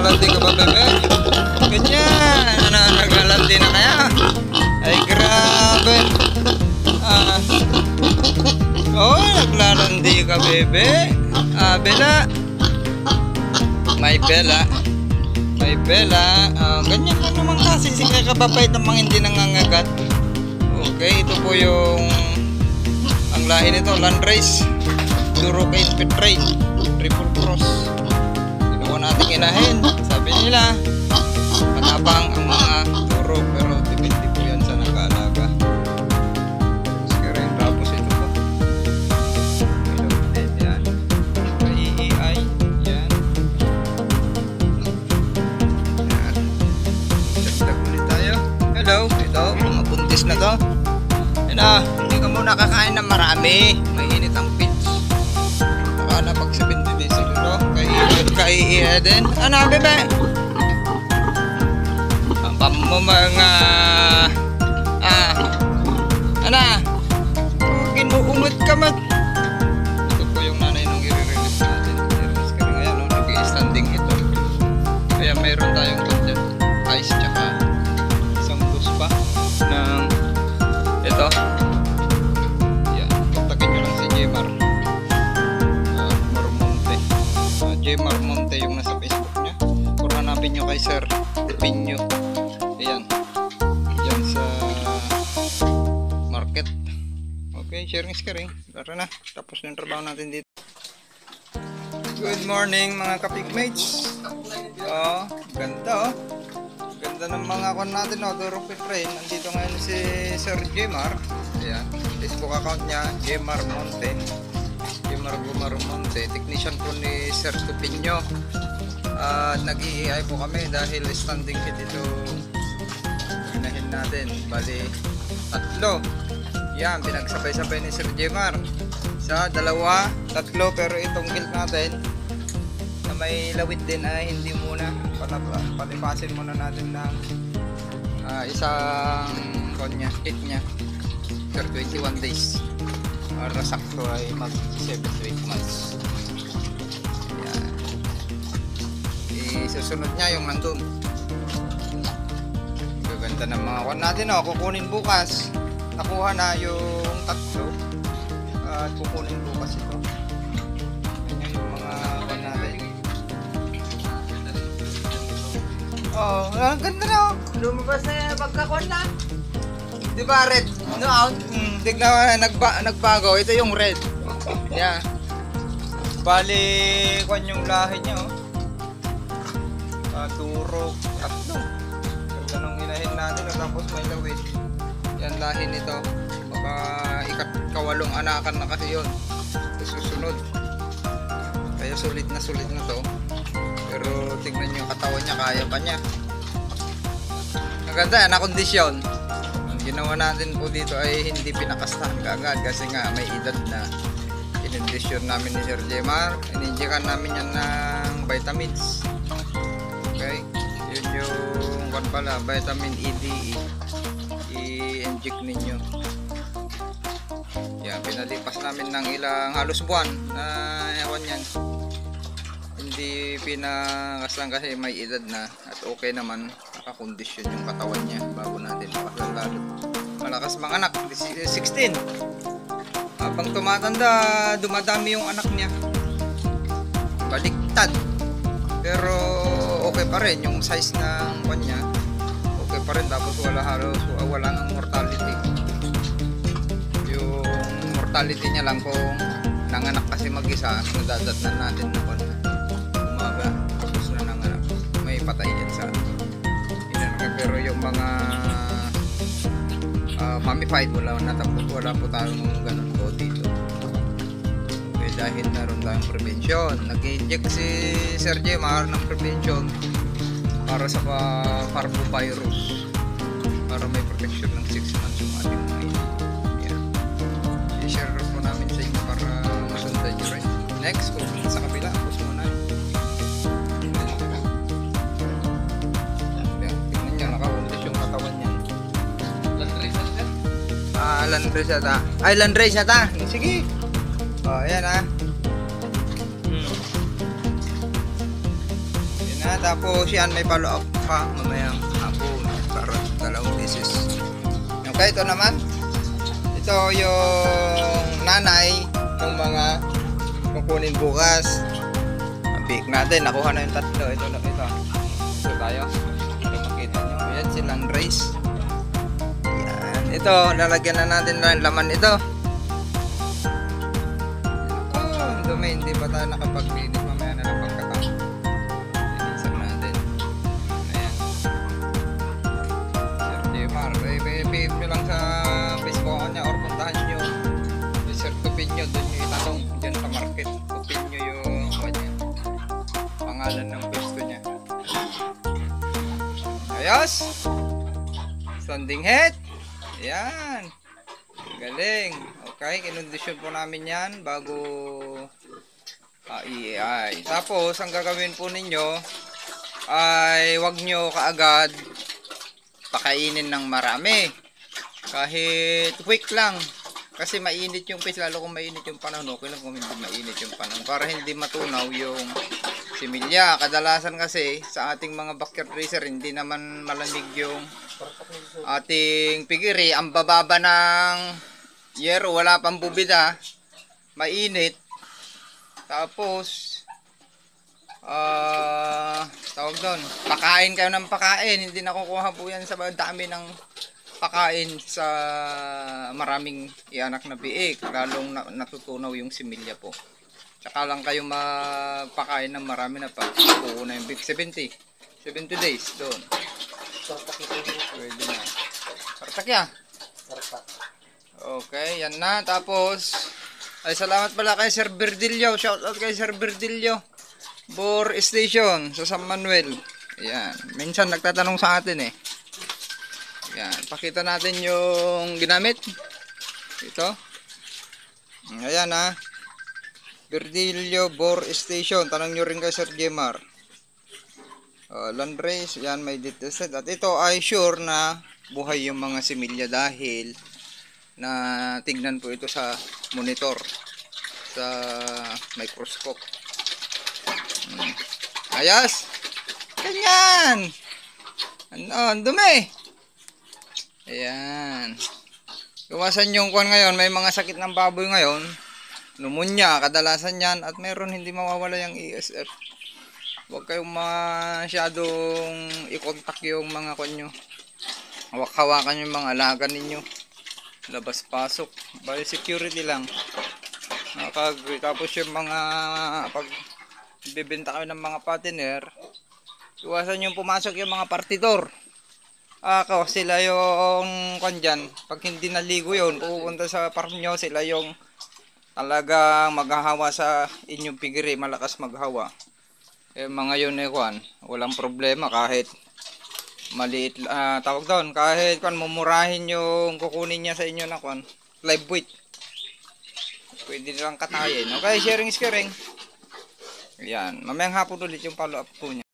naglalandi ka ba, bebe? Ganyan. Naglalandi na kaya? Ay, grabe. Oh, naglalandi ka, bebe. Bella. May Bella. May Bella. Ganyan lang naman kasi. Sige kababait namang hindi nangangagat. Okay, ito po yung ang lahi nito, Landrace Durocaine Petrate Triple Cross. Ginawa natin inahin. Sabi nila matapang ang mga turo, pero depende po yan sa nag-aalaga. Tapos ito po yan, IEI yan. Check ulit tayo. Hello, ito mga buntis na to. Hindi ka muna kakain ng marami, mainit ang pitch. Saka na pag 70 days ito, kaiiya din. Bebe? Ang pamo mga ginuungot ka mat. Ito po yung nanay nung i-release natin. I-release ka rin ngayon, nag-i-standing ito. Kaya mayroon tayong dyan ice tsaka isang bus pa ng ito. Yan, kontakin nyo lang si Jmar Marmonte. Jmar Monte yung nasa Facebook nya, or hanapin nyo kay Sir Pinyo. Ayan, yan sa market. Okay, sharing. Tara na, tapos na yung trabaho natin dito. Good morning mga kapigmates. Ganda ganda ng mga kon natin, Durocaine Petrate. Nandito ngayon si Sir Jmar. Ayan, Facebook account niya, Jmar Monte. Jmar Monte, technician po ni Sir Tupinyo. Nag-i-AI po kami dahil standing kit ito inahin natin. Bali, 3. Yan, pinagsabay-sabay ni Sir Jmar. Sa 2, 3, pero itong kilt natin na may lawit din ay hindi muna. Palipasin muna natin ng isang kit nya for 21 days. Para sakto ay mag 7 to 8 months. Yan. Isusunod niya yung nandun. Gaganda ng mga kwan natin. Kukunin bukas. Nakuha na yung 3 at kukunin bukas ito. Yan yung mga kwan natin. Ang ganda na. Lumabas na yung pagkakwan na. Diba red? Tignan nagbago. Ito yung red. Yan. Bali kwan yung lahi niya. Turok 3. Ganda nung inahin natin. Tapos may lawit. Yan lahi nito. Baka ika-8 anakan na kasi yun. Susunod. Kaya sulit na to. Pero tingnan nyo yung katawan niya, kaya pa niya. Maganda, na-kondisyon. Ang ginawa natin po dito ay hindi pinakastahan kaagad kasi nga may edad na. Inindisyon namin ni Sir Jmar. Ininjikan namin yan ng vitamins. Okay? Yun yung vitamin E, D, E. I-inject ninyo. Yan, pinalipas namin ng halos buwan na ewan yan. Hindi pinakas lang kasi may edad na at okay naman, nakakondisyon yung katawan niya bago natin pakalalo. Malakas mga anak, 16. Habang tumatanda, dumadami yung anak niya. Baliktad. Pero okay pa rin yung size ng kanya. Okay pa rin, tapos wala nang mortality. Yung mortality niya lang kung nanganak kasi mag-isa, nadadatnan natin na kanya. Umaga, tapos na nanganak. May patay yan sa pero yung mga mummified, wala po tayong ganun po dito. Okay, dahil naroon tayong prevention. Nag-inject si Sir Jmar ng prevention para sa parvovirus, para may protection ng 6 months yung ating mga ina. Yan. I-share po namin sa inyo para masundan nyo rin. Next, kung sa kabila, pus muna. Tingnan nyo, nakakundis yung katawan niya. Landrace ata. Ay, Landrace ata. Sige. Ayan ha. Ayan na. Tapos yan, may follow up pa mamayang hapon para 2 beses. Okay, ito naman. Ito yung nanay ng mga kukunin bukas. Ang big natin, nakuha na yung 3. Ito. Ito tayo. Para makita nyo. Ayan, silang race. Ayan. Ito, lalagyan na natin ng laman ito. Ang dumi, hindi pa tayo nakapag-linis. Mamaya na lang pagkatang. Linisan natin. Ayan. Sir Jmar, i-pave nyo lang sa Facebook niya or puntahan nyo. Sir Tupinyo, doon nyo itanong. Diyan sa market. Tupinyo yung pangalan ng pwesto niya. Ayos! Standing head. Ayan. Galing. Okay, kinondisyon po namin yan bago iay. Tapos, ang gagawin po ninyo ay wag nyo kaagad pakainin ng marami. Kahit quick lang. Kasi mainit yung fish, lalo kung mainit yung panahon. Okay lang kung hindi mainit yung panahon. Para hindi matunaw yung similya. Kadalasan kasi sa ating mga backyard racer, hindi naman malamig yung ating pigiri. Ang bababa ng yero, wala pang bubida. Mainit. Tapos, tawag doon, pakain kayo ng pakain. Hindi nakukuha po yan sa dami ng pakain sa maraming ianak na biik, lalong natutunaw yung similya po. Tsaka lang kayo magpakain ng marami na pa buo na yung big 70 days doon. Pwede na. Kartak ya? Okay, yan na. Tapos ay salamat pala kay Sir Berdillo. Shout out kay Sir Berdillo, Bore Station sa San Manuel. Ayan, minsan nagtatanong sa atin eh. Yan, pakita natin yung ginamit. Ito. Ayan ha. Berdillo Bore Station. Tanong nyo rin kay Sir Jmar. Land race. Yan, may detested. At ito ay sure na buhay yung mga similya dahil na tignan po ito sa monitor. Sa microscope. Ayos. Ganyan. Ano, dumi. Ayan. Iwasan yung kuwan ngayon. May mga sakit ng baboy ngayon. Pneumonia, kadalasan yan. At meron hindi mawawala yung ESF. Huwag kayong masyadong i-contact yung mga kuwan nyo. Hawak-hawakan yung mga alaga ninyo. Labas-pasok. Biosecurity lang. Tapos yung mga pag bibenta kayo ng mga partner, iwasan yung pumasok yung mga partidor. Ako, sila yung kandyan. Pag hindi naligo yun, pupunta sa farm nyo, sila yung talagang maghahawa sa inyong pigiri, malakas maghawa. Mga yun eh, kwan, walang problema kahit maliit, tawag doon, kahit kwan, mumurahin yung kukunin niya sa inyo na kwan, live weight. Pwede nilang katayin. Okay, sharing is caring. Yan, mamayang hapon ulit yung follow up po niya.